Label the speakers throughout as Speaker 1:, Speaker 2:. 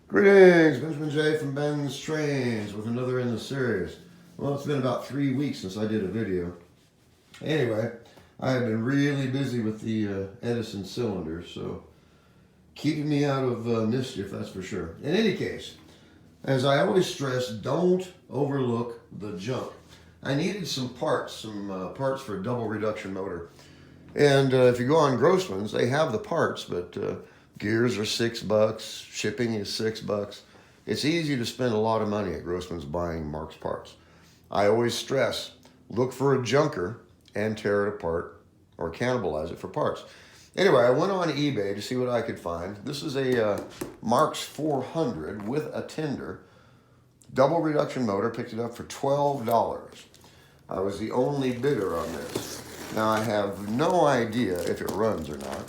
Speaker 1: Greetings, Benjamin J from BENZTRAINZ with another in the series. Well, it's been about 3 weeks since I did a video. Anyway, I have been really busy with the Edison cylinders, so keeping me out of mischief, that's for sure. In any case, as I always stress, don't overlook the junk. I needed some parts for a double reduction motor. And if you go on Grossmans, they have the parts, but gears are $6, shipping is $6. It's easy to spend a lot of money at Grossman's buying Marx parts. I always stress, look for a junker and tear it apart or cannibalize it for parts. Anyway, I went on eBay to see what I could find. This is a Marx 400 with a tender, double reduction motor, picked it up for $12. I was the only bidder on this. Now I have no idea if it runs or not.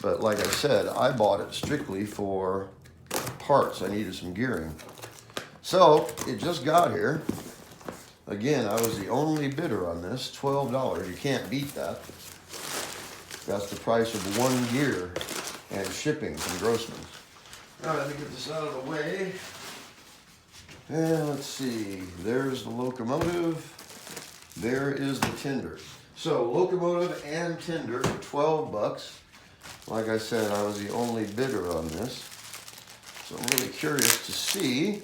Speaker 1: But like I said, I bought it strictly for parts. I needed some gearing. So it just got here. Again, I was the only bidder on this, $12. You can't beat that. That's the price of one gear and shipping from Grossman's. All right, let me get this out of the way. And let's see, there's the locomotive. There is the tender. So locomotive and tender for $12. Like I said, I was the only bidder on this. So I'm really curious to see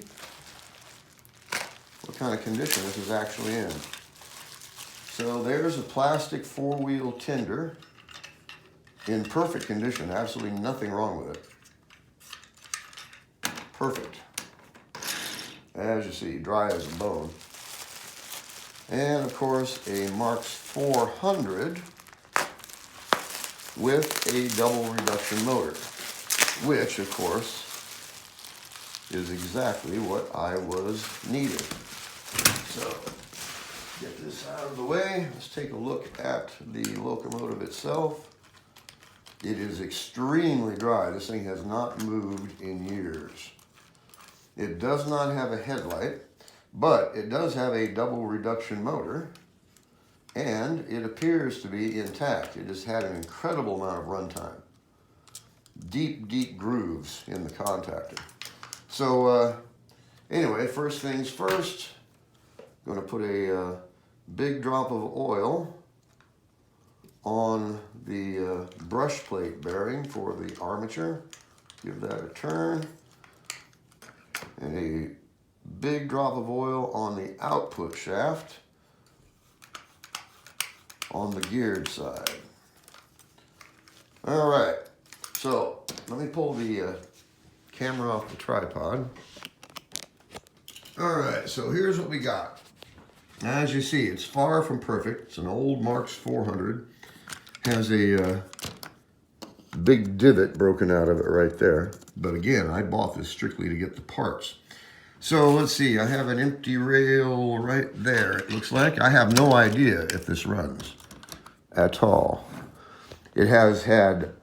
Speaker 1: what kind of condition this is actually in. So there's a plastic four-wheel tender in perfect condition. Absolutely nothing wrong with it. Perfect. As you see, dry as a bone. And of course, a Marx 400 with a double reduction motor, which of course is exactly what I was needing. So get this out of the way. Let's take a look at the locomotive itself. It is extremely dry. This thing has not moved in years. It does not have a headlight, but it does have a double reduction motor. And it appears to be intact. It has had an incredible amount of runtime. Deep, deep grooves in the contactor. So anyway, first things first, I'm going to put a big drop of oil on the brush plate bearing for the armature. Give that a turn. And a big drop of oil on the output shaft on the geared side. All right, so let me pull the camera off the tripod. All right, so here's what we got. As you see, it's far from perfect. It's an old Marx 400. Has a big divot broken out of it right there. But again, I bought this strictly to get the parts. So let's see, I have an empty rail right there. It looks like I have no idea if this runs at all. It has had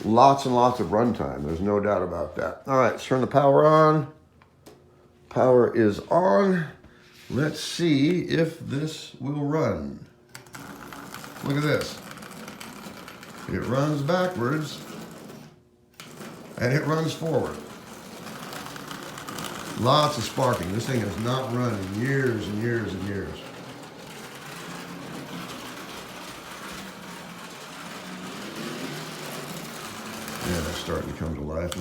Speaker 1: lots and lots of runtime. There's no doubt about that. All right, let's turn the power on. Power is on. Let's see if this will run. Look at this. It runs backwards and it runs forward. Lots of sparking. This thing has not run in years and years and years. Yeah, that's starting to come to life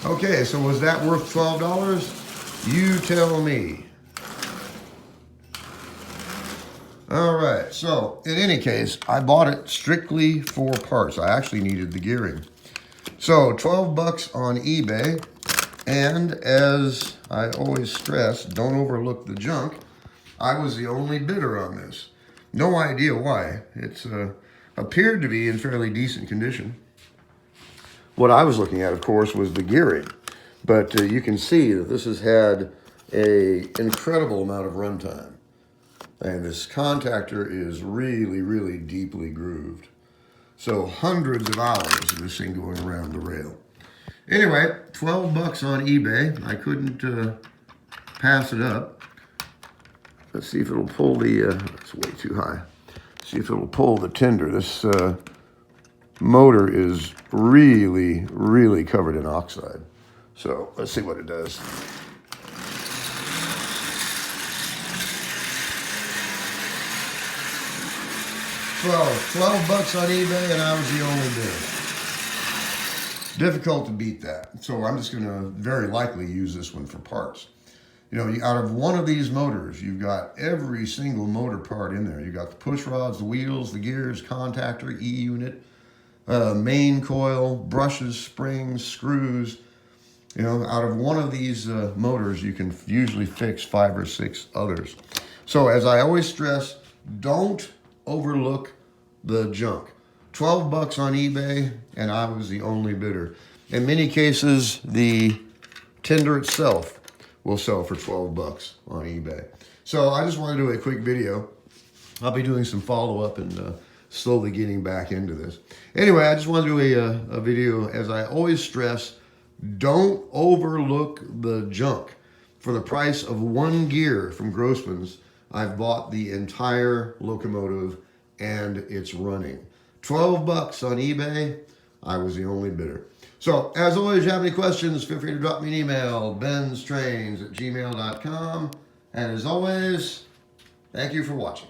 Speaker 1: now. Okay, so was that worth $12? You tell me. All right, so in any case, I bought it strictly for parts. I actually needed the gearing. So $12 on eBay. And as I always stress, don't overlook the junk. I was the only bidder on this. No idea why. It's appeared to be in fairly decent condition. What I was looking at, of course, was the gearing. But you can see that this has had an incredible amount of runtime. And this contactor is really, really deeply grooved. So hundreds of hours of this thing going around the rail. Anyway, $12 on eBay. I couldn't pass it up. Let's see if it'll pull the, it's way too high. See if it'll pull the tender. This motor is really, really covered in oxide. So let's see what it does. $12 on eBay, and I was the only bidder. Difficult to beat that. So I'm just going to very likely use this one for parts. You know, out of one of these motors, you've got every single motor part in there. You've got the push rods, the wheels, the gears, contactor, E-unit, main coil, brushes, springs, screws. You know, out of one of these motors, you can usually fix 5 or 6 others. So as I always stress, don't overlook the junk. $12 on eBay, and I was the only bidder. In many cases, the tender itself will sell for $12 on eBay. So I just want to do a quick video. I'll be doing some follow-up and slowly getting back into this. Anyway, I just want to do a video. As I always stress, don't overlook the junk. For the price of 1 gear from Grossman's, I've bought the entire locomotive and it's running. $12 on eBay, I was the only bidder. So, as always, if you have any questions, feel free to drop me an email, BENZTRAINZ@gmail.com. And as always, thank you for watching.